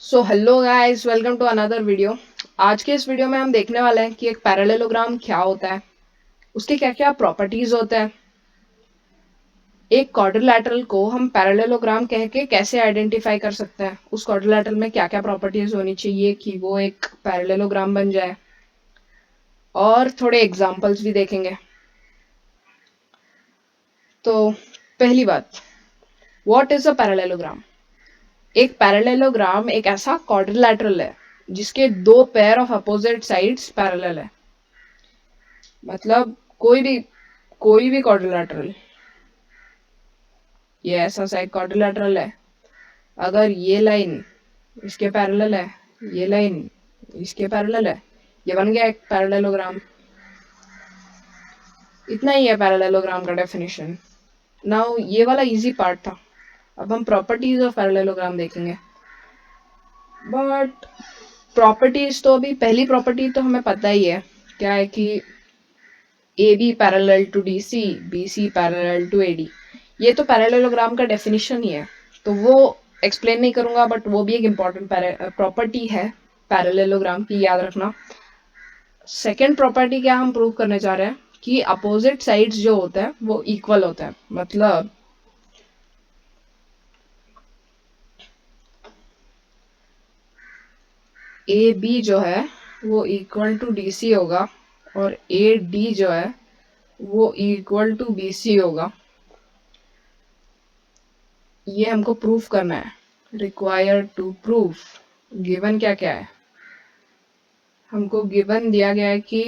So hello guys, welcome to another video. आज के इस वीडियो में हम देखने वाले हैं कि एक पैरेललोग्राम क्या होता है, उसके क्या क्या प्रॉपर्टीज होते हैं, एक क्वाड्रिलैटरल को हम पैरेललोग्राम कह के कैसे आइडेंटिफाई कर सकते हैं, उस क्वाड्रिलैटरल में क्या क्या प्रॉपर्टीज होनी चाहिए कि वो एक पैरेललोग्राम बन जाए, और थोड़े एग्जांपल्स भी देखेंगे। तो पहली बात, व्हाट इज अ पैरेललोग्राम। एक पैरेललोग्राम एक ऐसा क्वाड्रिलैटरल है जिसके दो pair of opposite sides parallel है। मतलब कोई भी क्वाड्रिलैटरल, ये ऐसा साइड क्वाड्रिलैटरल है, अगर ये लाइन इसके पैरेलल है, ये लाइन इसके पैरेलल है, ये बन गया एक पैरेललोग्राम। इतना ही है पैरेललोग्राम का डेफिनेशन। नाउ ये वाला इजी पार्ट था, अब हम प्रॉपर्टीज ऑफ पैरेललोग्राम देखेंगे। बट प्रॉपर्टीज तो अभी पहली प्रॉपर्टी तो हमें पता ही है, क्या है कि A B parallel to D C, B C parallel to A D. ये तो पैरेललोग्राम का डेफिनेशन ही है, तो वो एक्सप्लेन नहीं करूंगा, बट वो भी एक इम्पॉर्टेंट प्रॉपर्टी है पैरेललोग्राम की, याद रखना। सेकेंड प्रॉपर्टी क्या हम प्रूव करने जा रहे हैं कि अपोजिट साइड्स जो होते हैं वो इक्वल होते हैं। मतलब ए बी जो है वो इक्वल टू डी सी होगा, और ए डी जो है वो इक्वल टू बी सी होगा। ये हमको प्रूफ करना है, रिक्वायर्ड टू प्रूफ। गिवन क्या क्या है, हमको गिवन दिया गया है कि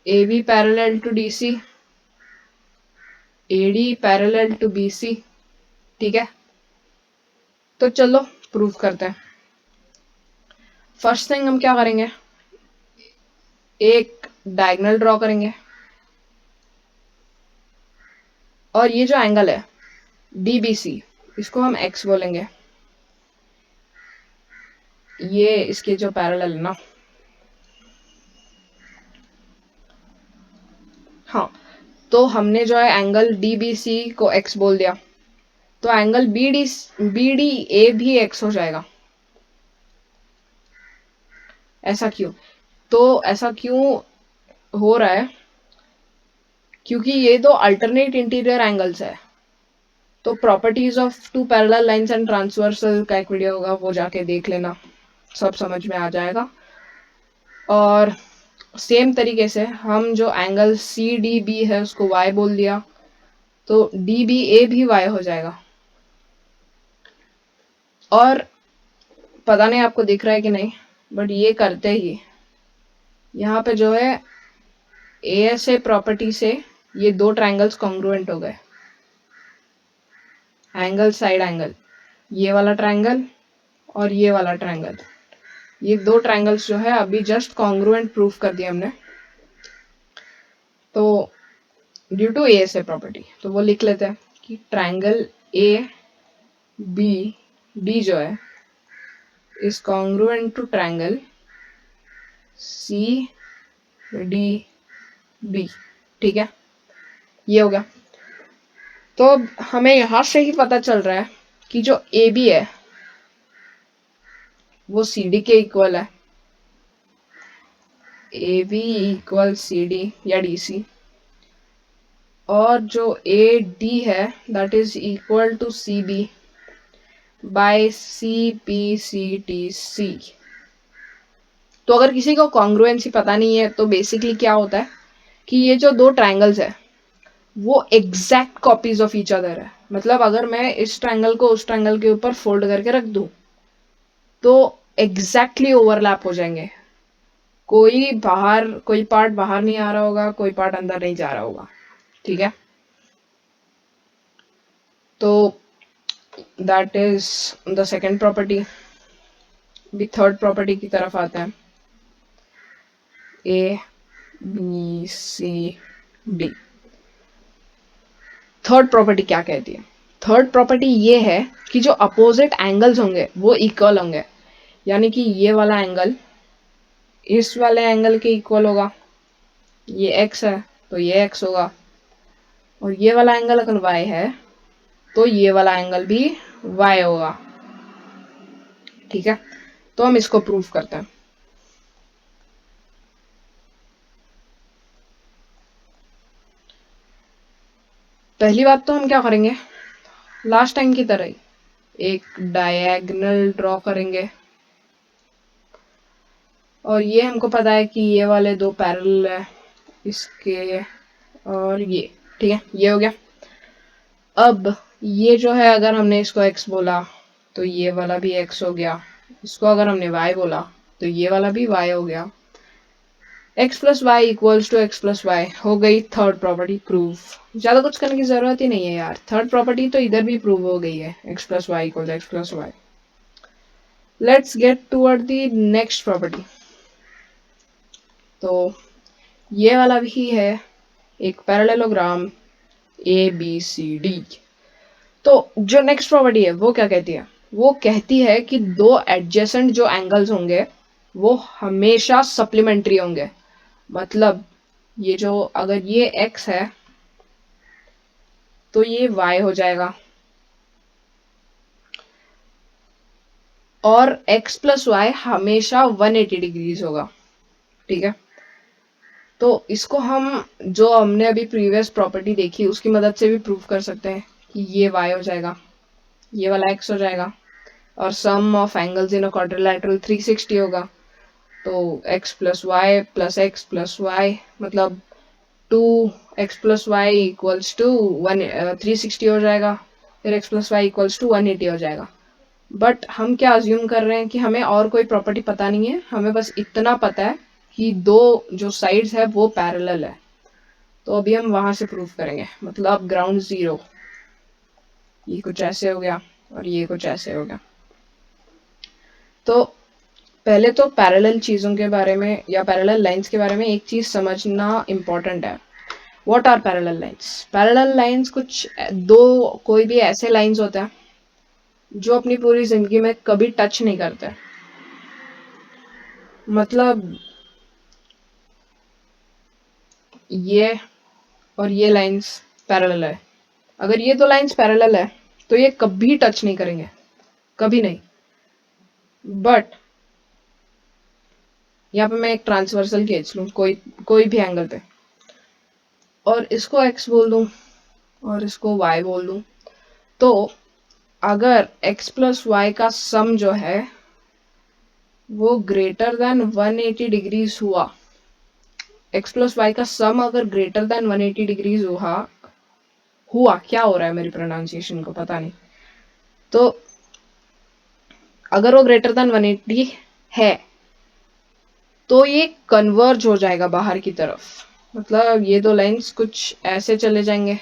A B parallel to D C, A D parallel to B C. ठीक है, तो चलो प्रूफ करते हैं। फर्स्ट थिंग हम क्या करेंगे, एक डायगोनल ड्रॉ करेंगे, और ये जो एंगल है डी बी सी, इसको हम एक्स बोलेंगे। ये इसके जो पैरेलल है ना, हाँ, तो हमने जो है एंगल डी बी सी को एक्स बोल दिया, तो एंगल बी डी ए भी एक्स हो जाएगा। ऐसा क्यों, तो ऐसा क्यों हो रहा है, क्योंकि ये दो अल्टरनेट इंटीरियर एंगल्स है। तो properties of two parallel lines and transversal का एक वीडियो होगा, वो जाके देख लेना, सब समझ में आ जाएगा। और सेम तरीके से हम जो एंगल सी डी बी है उसको y बोल दिया, तो डी बी ए भी y हो जाएगा। और पता नहीं आपको दिख रहा है कि नहीं, बट ये करते ही यहाँ पे जो है ASA प्रॉपर्टी से ये दो ट्रायंगल्स कॉन्ग्रुएंट हो गए। एंगल साइड एंगल, ये वाला ट्रायंगल और ये वाला ट्रायंगल, ये दो ट्रायंगल्स जो है अभी जस्ट कॉन्ग्रुएंट प्रूफ कर दिया हमने। तो ड्यू टू ASA प्रॉपर्टी, तो वो लिख लेते हैं कि ट्रायंगल ए बी डी जो है is congruent to triangle C D B. ठीक है, ये हो गया। तो अब हमें यहां से ही पता चल रहा है कि जो ए बी है वो सी डी के इक्वल है, A B equal C D या डी सी, और जो ए डी है that is equal to C B by C P C T C. तो अगर किसी को कॉन्ग्रुएंसी पता नहीं है, तो बेसिकली क्या होता है कि ये जो दो ट्रायंगल्स है वो exact copies of each other है। मतलब अगर मैं इस ट्रायंगल को उस ट्रायंगल के ऊपर फोल्ड करके रख दूं, तो एग्जैक्टली ओवरलैप हो जाएंगे। कोई पार्ट बाहर नहीं आ रहा होगा, कोई पार्ट अंदर नहीं जा रहा होगा। ठीक है, तो that is the second property. भी थर्ड प्रॉपर्टी की तरफ आते हैं, A B C D. Third property क्या कहती है, थर्ड प्रॉपर्टी ये है कि जो अपोजिट एंगल्स होंगे वो इक्वल होंगे। यानी कि ये वाला एंगल इस वाले एंगल के इक्वल होगा, ये x है तो ये x होगा, और ये वाला एंगल अगर y है तो ये वाला एंगल भी y होगा। ठीक है, तो हम इसको प्रूव करते हैं। पहली बात तो हम क्या करेंगे, लास्ट टाइम की तरह ही एक डायगोनल ड्रॉ करेंगे, और ये हमको पता है कि ये वाले दो पैरेलल है इसके और ये, ठीक है, ये हो गया। अब ये जो है अगर हमने इसको x बोला तो ये वाला भी x हो गया, इसको अगर हमने y बोला तो ये वाला भी y हो गया। x plus Y equals to X plus Y हो गई थर्ड प्रॉपर्टी प्रूव। ज्यादा कुछ करने की जरूरत ही नहीं है यार, थर्ड प्रॉपर्टी तो इधर भी प्रूव हो गई है, x plus Y equals X plus Y. Let's get toward the next property. तो ये वाला भी है एक parallelogram A B C D. तो जो नेक्स्ट प्रॉपर्टी है वो क्या कहती है, वो कहती है कि दो एडजेसेंट जो एंगल्स होंगे वो हमेशा सप्लीमेंट्री होंगे। मतलब ये जो अगर ये x है तो ये y हो जाएगा, और x प्लस वाई हमेशा 180 डिग्रीज होगा, ठीक है। तो इसको हम जो हमने अभी प्रीवियस प्रॉपर्टी देखी उसकी मदद से भी प्रूव कर सकते हैं कि ये y हो जाएगा, ये वाला x हो जाएगा, और sum of angles in a quadrilateral 360 होगा। तो x plus X plus Y मतलब 2x plus Y equals to 360 हो जाएगा, फिर x plus Y equals to 180 हो जाएगा। बट हम क्या अज्यूम कर रहे हैं कि हमें और कोई प्रॉपर्टी पता नहीं है, हमें बस इतना पता है कि दो जो साइड्स है वो पैरेलल है। तो अभी हम वहां से प्रूव करेंगे, मतलब ग्राउंड जीरो ये कुछ ऐसे हो गया और ये कुछ ऐसे हो गया। तो पहले तो पैरेलल चीजों के बारे में या पैरेलल लाइंस के बारे में एक चीज समझना इम्पोर्टेंट है। What are parallel lines? Parallel lines कुछ दो कोई भी ऐसे लाइंस होते हैं जो अपनी पूरी जिंदगी में कभी टच नहीं करते। मतलब ये और ये लाइंस पैरेलल है, अगर ये दो लाइंस पैरेलल है तो ये कभी टच नहीं करेंगे, कभी नहीं। बट यहाँ पे मैं एक ट्रांसवर्सल खींच लूँ कोई भी एंगल पे, और इसको x बोल दूं और इसको y बोल दूं, तो अगर x प्लस वाई का सम जो है वो ग्रेटर देन 180 डिग्रीज हुआ, x प्लस वाई का सम अगर ग्रेटर देन 180 डिग्रीज हुआ क्या हो रहा है, मेरी प्रोनाउंसिएशन को पता नहीं। तो अगर वो ग्रेटर देन 180 है तो ये कन्वर्ज हो जाएगा बाहर की तरफ, मतलब ये दो लाइंस कुछ ऐसे चले जाएंगे।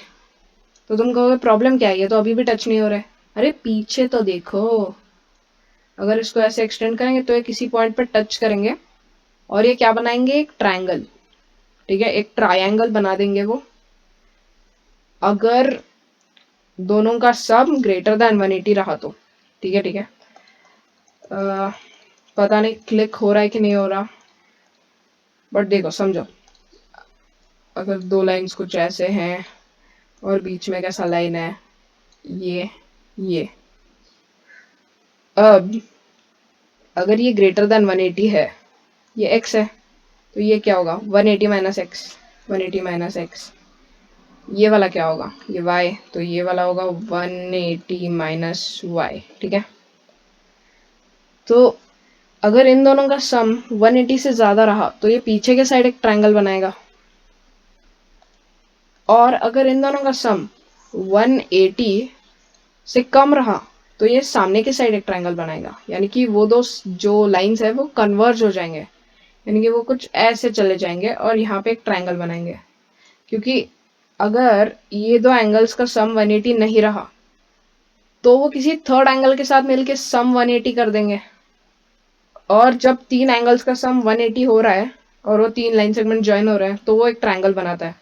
तो तुम कहोगे प्रॉब्लम क्या है, ये तो अभी भी टच नहीं हो रहा है। अरे पीछे तो देखो, अगर इसको ऐसे एक्सटेंड करेंगे तो ये किसी पॉइंट पर टच करेंगे और ये क्या बनाएंगे, एक ट्रायंगल, ठीक है, एक ट्रायंगल बना देंगे वो, अगर दोनों का सम ग्रेटर देन 180 रहा तो। ठीक है ठीक है, पता नहीं क्लिक हो रहा है कि नहीं हो रहा, बट देखो समझो, अगर दो लाइंस कुछ ऐसे हैं और बीच में कैसा लाइन है ये अब अगर ये ग्रेटर देन 180 है, ये x है, तो ये क्या होगा 180 माइनस एक्स, 180 माइनस एक्स। ये वाला क्या होगा, ये y, तो ये वाला होगा 180 माइनस वाई, ठीक है। तो अगर इन दोनों का सम 180 से ज्यादा रहा तो ये पीछे के साइड एक ट्रायंगल बनाएगा, और अगर इन दोनों का सम 180 से कम रहा तो ये सामने के साइड एक ट्रायंगल बनाएगा, यानी कि वो दो जो लाइंस है वो कन्वर्ज हो जाएंगे, यानी कि वो कुछ ऐसे चले जाएंगे और यहाँ पे एक ट्रायंगल बनाएंगे। क्योंकि अगर ये दो एंगल्स का सम 180 नहीं रहा तो वो किसी थर्ड एंगल के साथ मिलके सम 180 कर देंगे, और जब तीन एंगल्स का सम 180 हो रहा है और वो तीन लाइन सेगमेंट ज्वाइन हो रहे हैं तो वो एक ट्रायंगल बनाता है।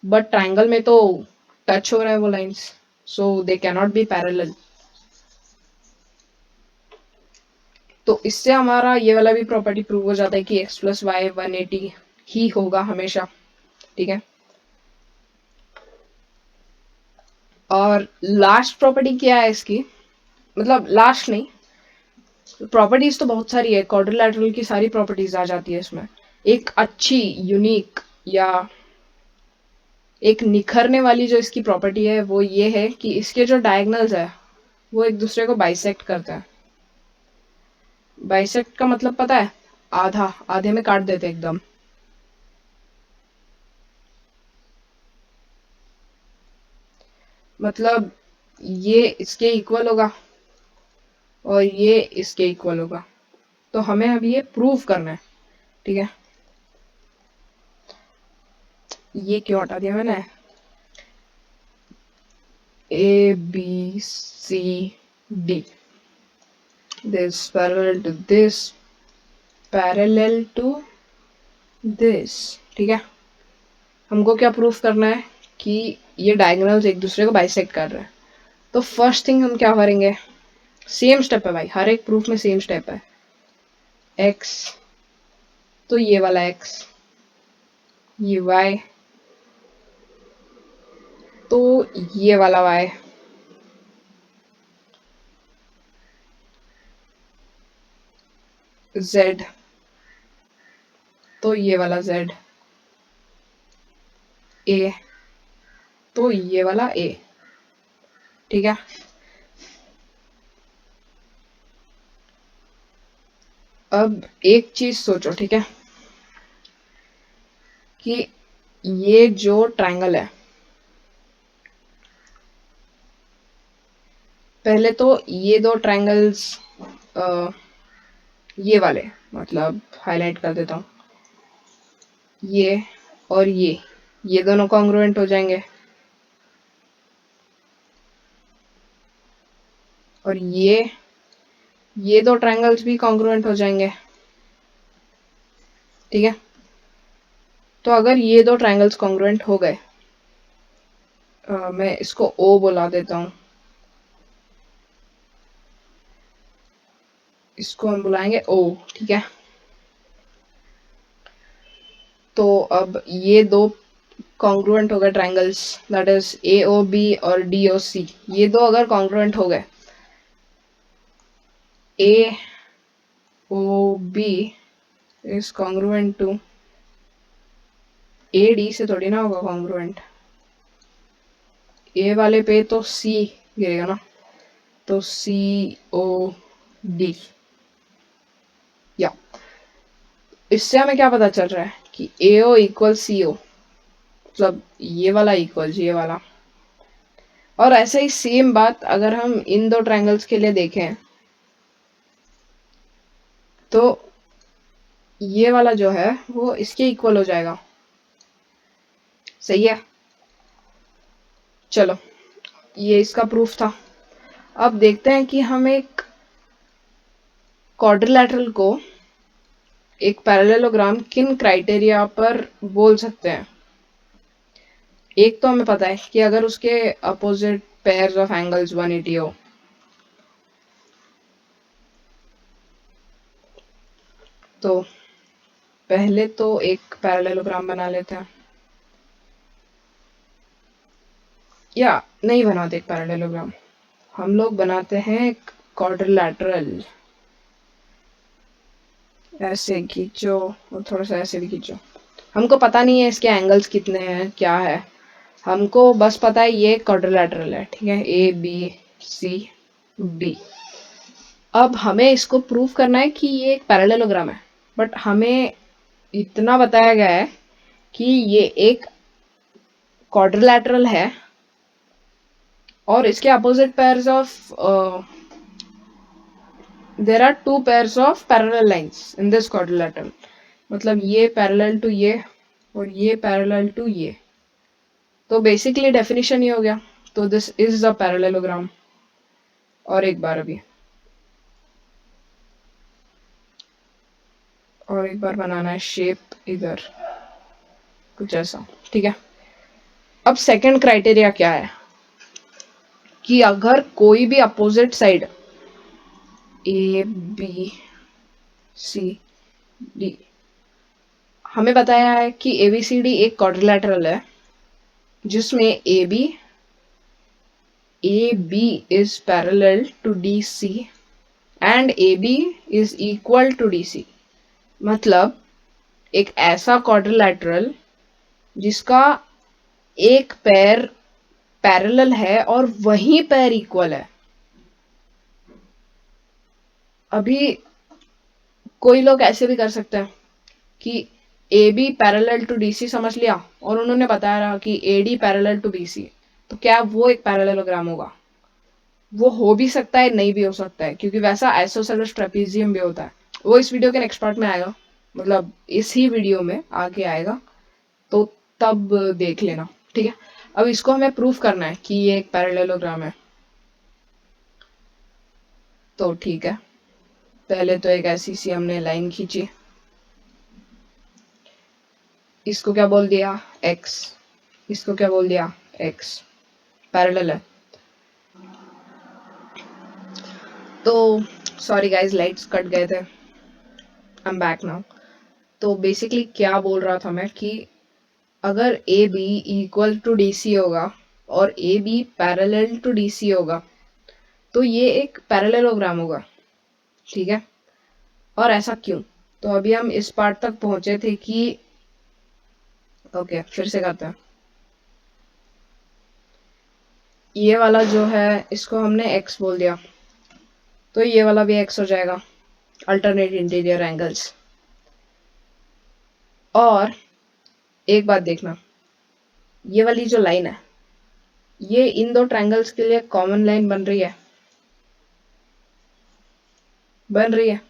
बट ट्रायंगल में तो टच हो रहा है वो lines, so they can not be parallel. तो इससे हमारा ये वाला भी प्रॉपर्टी प्रूव हो जाता है कि x प्लस वाई 180 ही होगा हमेशा, ठीक है। और लास्ट प्रॉपर्टी क्या है इसकी, मतलब लास्ट नहीं, प्रॉपर्टीज तो बहुत सारी है, क्वाड्रिलैटरल की सारी प्रॉपर्टीज आ जाती है इसमें। एक अच्छी यूनिक या एक निखरने वाली जो इसकी प्रॉपर्टी है वो ये है कि इसके जो डायगनल्स है वो एक दूसरे को बाइसेक्ट करते हैं। बाइसेक्ट का मतलब पता है? आधा, आधे में काट देते एकदम। मतलब ये इसके इक्वल होगा और ये इसके इक्वल होगा। तो हमें अब ये प्रूव करना है, ठीक है। ये क्यों हटा दिया मैंने? A B C D, this parallel to this, parallel to this, ठीक है। हमको क्या प्रूफ करना है? कि ये डायगोनल्स एक दूसरे को बाइसेक्ट कर रहे हैं। तो फर्स्ट थिंग हम क्या करेंगे? सेम स्टेप है भाई, हर एक प्रूफ में सेम स्टेप है। x, तो ये वाला x, ये y, तो ये वाला y, z, तो ये वाला z, a, तो ये वाला a, ठीक है। अब एक चीज सोचो, ठीक है, कि ये जो ट्रायंगल है, पहले तो ये दो ट्रायंगल्स, ये वाले, मतलब हाईलाइट कर देता हूँ, ये और ये दोनों कॉन्ग्रुएंट हो जाएंगे। और ये दो ट्रायंगल्स भी कॉन्ग्रुएंट हो जाएंगे, ठीक है। तो अगर ये दो ट्रायंगल्स कॉन्ग्रुएंट हो गए, मैं इसको O बुला देता हूँ, इसको हम बुलाएंगे O, ठीक है। तो अब ये दो कॉन्ग्रुएंट हो गए ट्रायंगल्स, दैट इज AOB और DOC, ये दो अगर कॉन्ग्रुएंट हो गए, AOB is congruent to AD से थोड़ी ना होगा कॉन्ग्रुएंट, A वाले पे तो C गिरेगा ना, तो COD, या इससे हमें क्या पता चल रहा है कि AO इक्वल CO, मतलब ये वाला इक्वल ये वाला। और ऐसे ही सेम बात अगर हम इन दो ट्रायंगल्स के लिए देखें, तो ये वाला जो है वो इसके इक्वल हो जाएगा, सही है। चलो, ये इसका प्रूफ था। अब देखते हैं कि हम एक क्वाड्रिलैटरल को एक पैरेललोग्राम किन क्राइटेरिया पर बोल सकते हैं। एक तो हमें पता है कि अगर उसके अपोजिट पेयर्स ऑफ एंगल्स 180 हो, तो पहले तो एक पैरेललोग्राम बना लेते हैं, या नहीं बनाते एक पैरेललोग्राम, हम लोग बनाते हैं एक क्वाड्रिलैटरल। ऐसे खींचो और थोड़ा सा ऐसे भी खींचो। हमको पता नहीं है इसके एंगल्स कितने हैं, क्या है, हमको बस पता है ये क्वाड्रिलैटरल है, ठीक है, ABCD। अब हमें इसको प्रूव करना है कि ये एक पैरेललोग्राम है, बट हमें इतना बताया गया है कि ये एक क्वाड्रिलैटरल है और इसके opposite pairs of there are two pairs of parallel lines in this quadrilateral, मतलब ये पैरेलल टू ये और ये पैरेलल टू ये। तो बेसिकली डेफिनेशन ये हो गया, तो दिस इज अ पैरेललोग्राम। और एक बार अभी और एक बार बनाना है शेप इधर कुछ ऐसा, ठीक है। अब सेकंड क्राइटेरिया क्या है कि अगर कोई भी अपोजिट साइड ABCD, हमें बताया है कि ABCD एक क्वाड्रिलैटरल है जिसमें AB is parallel to DC and A B is equal to D C. मतलब एक ऐसा क्वाड्रिलैटरल जिसका एक पैर पैरेलल है और वही पैर इक्वल है। अभी कोई लोग ऐसे भी कर सकते हैं कि A B parallel to D C समझ लिया और उन्होंने बताया रहा कि A D parallel to B C, तो क्या वो एक पैरेललोग्राम होगा? वो हो भी सकता है, नहीं भी हो सकता है, क्योंकि वैसा आइसोसेलेस ट्रेपीजियम भी होता है। वो इस वीडियो के नेक्स्ट पार्ट में आएगा, मतलब इस ही वीडियो में आगे आएगा, तो तब देख लेना, ठीक है। अब इसको हमें प्रूफ करना है कि ये एक पैरेललोग्राम है। तो ठीक है, पहले तो एक ऐसी सी हमने लाइन खींची, इसको क्या बोल दिया x, इसको क्या बोल दिया x, पैरेलल है। तो सॉरी गाइस, लाइट्स कट गए थे, आई एम बैक नाउ। तो बेसिकली क्या बोल रहा था मैं कि अगर A B equal to D C होगा और A B parallel to D C होगा तो ये एक पैरेललोग्राम होगा, ठीक है। और ऐसा क्यों? तो अभी हम इस पार्ट तक पहुंचे थे कि ओके, फिर से करते हैं। ये वाला जो है इसको हमने x बोल दिया, तो ये वाला भी x हो जाएगा, अल्टरनेट इंटीरियर एंगल्स। और एक बात देखना, ये वाली जो लाइन है ये इन दो ट्रायंगल्स के लिए कॉमन लाइन बन रही है, बन रही है।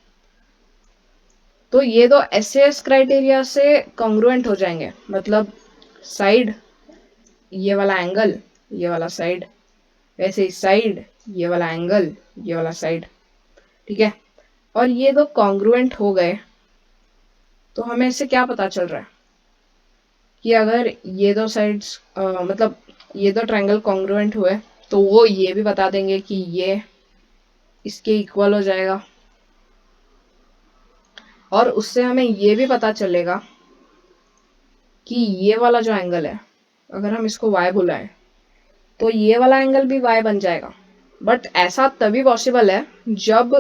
तो ये दो एसएएस क्राइटेरिया से कॉन्ग्रुएंट हो जाएंगे, मतलब साइड ये वाला एंगल, ये वाला साइड, वैसे ही साइड ये वाला एंगल, ये वाला साइड, ठीक है। और ये दो कॉन्ग्रुएंट हो गए तो हमें इससे क्या पता चल रहा है कि अगर ये दो साइड्स मतलब ये दो ट्रायंगल कॉन्ग्रुएंट हुए तो वो ये भी बता देंगे कि ये इसके इक्वल हो जाएगा। और उससे हमें ये भी पता चलेगा कि ये वाला जो एंगल है अगर हम इसको y बुलाएं तो ये वाला एंगल भी y बन जाएगा। बट ऐसा तभी पॉसिबल है जब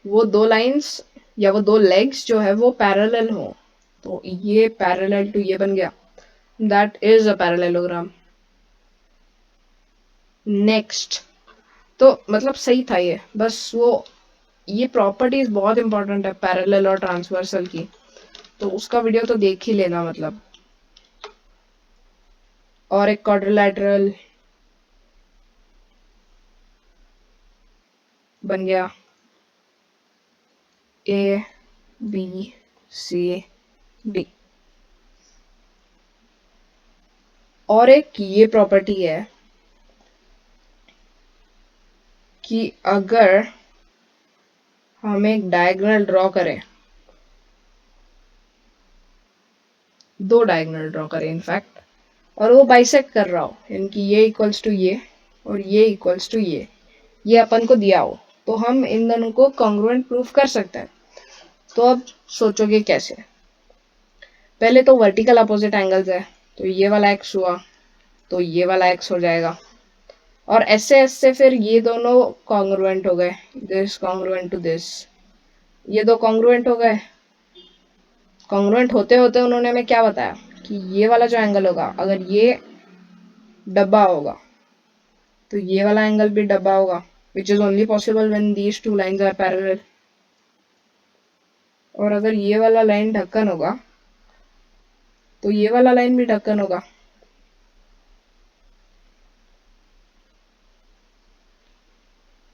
वो दो लाइंस या वो दो लेग्स जो है वो पैरेलल हो। तो ये पैरेलल टू ये बन गया, that is a parallelogram. Next, तो मतलब सही था ये, बस वो ये प्रॉपर्टीज बहुत इंपॉर्टेंट है पैरेलल और ट्रांसवर्सल की, तो उसका वीडियो तो देख ही लेना मतलब। और एक क्वाड्रिलैटरल बन गया ए बी सी डी। और एक ये प्रॉपर्टी है कि अगर हम एक डायगोनल ड्रॉ करें, दो डायगोनल ड्रॉ करें इनफैक्ट, और वो बाइसेक्ट कर रहा हो, यानी कि ये इक्वल्स टू ये और ये इक्वल्स टू ये अपन को दिया हो, तो हम इन दोनों को कॉन्ग्रुएंट प्रूफ कर सकते हैं। तो अब सोचोगे कैसे? पहले तो वर्टिकल अपोजिट एंगल्स है, तो ये वाला x हुआ तो ये वाला x हो जाएगा, और ऐसे ऐसे फिर ये दोनों कॉन्ग्रुएंट हो गए, दिस कॉन्ग्रुएंट टू दिस, ये दो कॉन्ग्रुएंट हो गए। कॉन्ग्रुएंट होते होते उन्होंने हमें क्या बताया कि ये वाला जो एंगल होगा अगर ये डब्बा होगा तो ये वाला एंगल भी डब्बा होगा, which is only possible when these two lines are parallel. और अगर ये वाला लाइन ढक्कन होगा तो ये वाला लाइन भी ढक्कन होगा।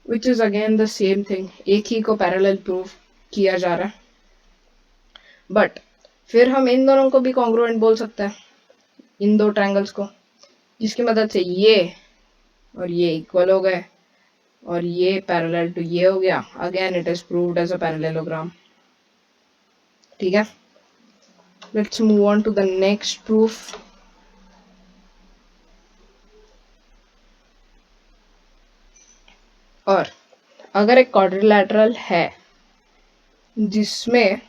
Which is again the same thing, एक ही को पैरेलल प्रूफ किया जा रहा है। बट फिर हम इन दोनों को भी कॉन्ग्रुएंट बोल सकते हैं, इन दो ट्रायंगल्स को, जिसकी मदद से ये और ये इक्वल हो गए और ये पैरेलल टू ये हो गया। Again it is proved as a parallelogram, ठीक है। Let's move on to the next proof. और अगर एक क्वाड्रिलैटरल है जिसमें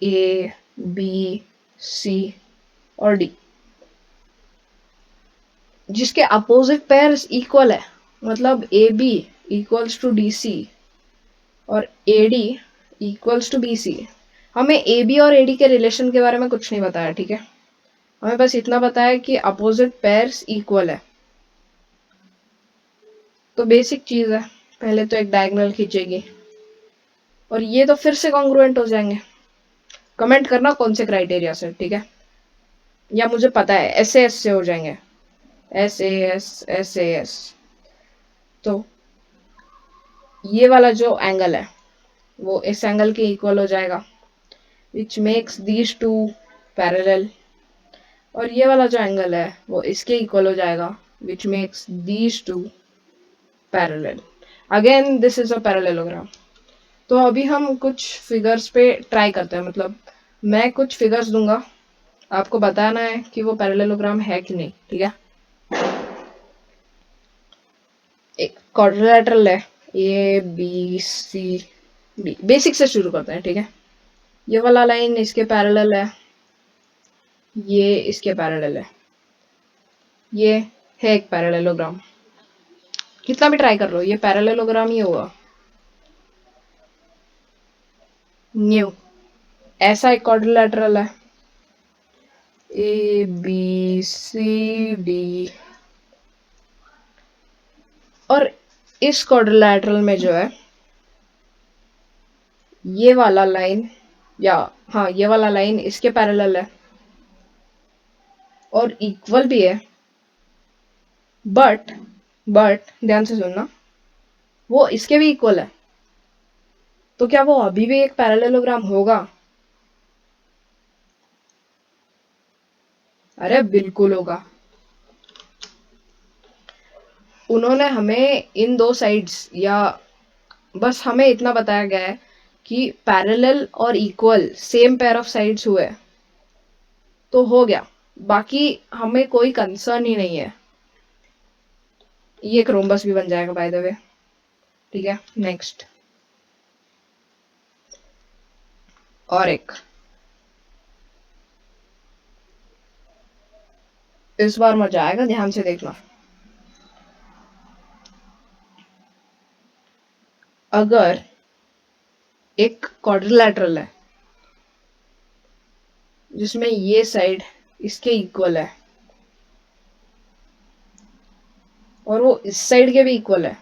ए बी सी और डी, जिसके अपोजिट पेयर्स इक्वल है, मतलब A B equals to DC और AD इक्वल्स टू BC। हमें AB और AD के रिलेशन के बारे में कुछ नहीं बताया, ठीक है। हमें बस इतना बताया कि अपोजिट पेयर्स इक्वल है। तो बेसिक चीज है, पहले तो एक डायगोनल खींचेगी और ये तो फिर से कॉन्ग्रुएंट हो जाएंगे। कमेंट करना कौन से क्राइटेरिया से, ठीक है। या मुझे पता है SAS से हो जाएंगे, SAS। तो ये वाला जो एंगल है वो इस एंगल के इक्वल हो जाएगा, which makes these two parallel. और ये वाला जो एंगल है वो इसके इक्वल हो जाएगा, which makes these two parallel. Again this is a parallelogram. तो अभी हम कुछ फिगर्स पे ट्राई करते हैं, मतलब मैं कुछ फिगर्स दूंगा, आपको बताना है कि वो पैरेललोग्राम है कि नहीं, ठीक है। एक क्वाड्रिलेटरल है ABCD, बेसिक से शुरू करते हैं, ठीक है। ये वाला लाइन इसके पैरेलल है, ये इसके पैरेलल है, ये है एक पैरेललोग्राम। कितना भी ट्राई कर लो ये पैरेललोग्राम ही होगा। न्यू ऐसा एक क्वाड्रिलेटरल है ABCD, और इस क्वाड्रिलेटरल में जो है ये वाला लाइन, या हाँ ये वाला लाइन इसके पैरेलल है और इक्वल भी है, बट ध्यान से सुनना, वो इसके भी इक्वल है। तो क्या वो अभी भी एक पैरेललोग्राम होगा? अरे बिल्कुल होगा। उन्होंने हमें इन दो साइड्स, या बस हमें इतना बताया गया है कि पैरेलल और equal same pair of sides हुए तो हो गया, बाकी हमें कोई कंसर्न ही नहीं है। ये एक रोम्बस भी बन जाएगा बाय द वे, ठीक है। नेक्स्ट और एक, इस बार मजा आएगा, ध्यान से देखना। अगर एक क्वाड्रिलेटरल है जिसमें ये साइड इसके इक्वल है और वो इस साइड के भी इक्वल है,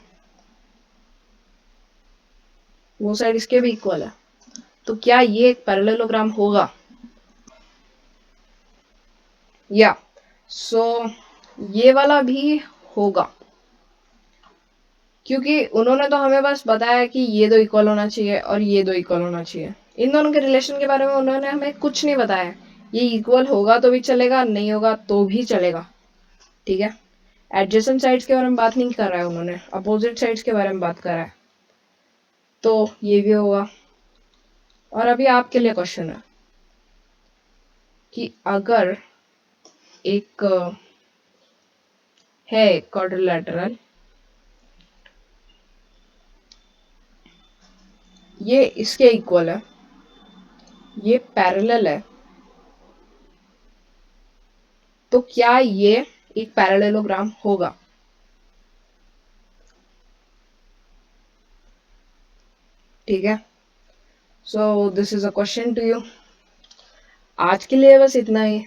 वो साइड इसके भी इक्वल है, तो क्या ये एक पैरेललोग्राम होगा? या सो ये वाला भी होगा, क्योंकि उन्होंने तो हमें बस बताया कि ये दो इक्वल होना चाहिए और ये दो इक्वल होना चाहिए। इन दोनों के रिलेशन के बारे में उन्होंने हमें कुछ नहीं बताया। ये इक्वल होगा तो भी चलेगा, नहीं होगा तो भी चलेगा, ठीक है। एडजेसेंट साइड्स के बारे में बात नहीं कर रहा है उन्होंने, अपोजिट साइड्स के बारे में बात कर रहा है। तो ये भी होगा। और अभी आपके लिए क्वेश्चन है कि अगर एक है क्वाड्रिलेटरल, ये इसके इक्वल है, ये पैरेलल है, तो क्या ये एक पैरेललोग्राम होगा? ठीक है। So this is a question to you. आज के लिए बस इतना ही।